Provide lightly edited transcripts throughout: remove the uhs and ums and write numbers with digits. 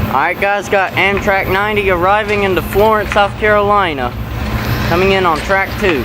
Alright guys, got Amtrak 90 arriving into Florence, South Carolina. Coming in on track 2.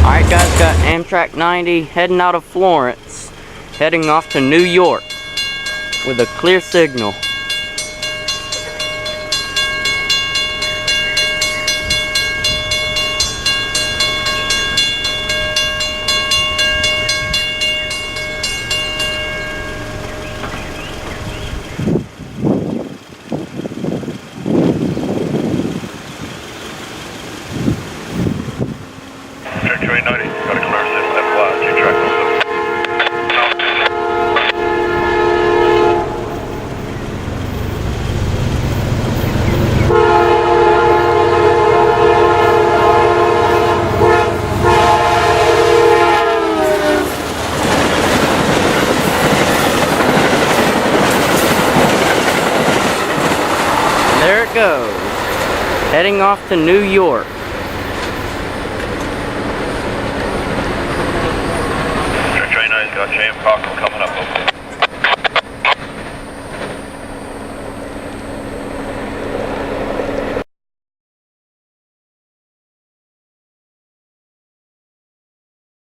Alright guys, got Amtrak 90 heading out of Florence, heading off to New York with a clear signal. Train 90, got a clear signal, FY, Q track also. There it goes, heading off to New York. Train 90's got Jam Cockle coming.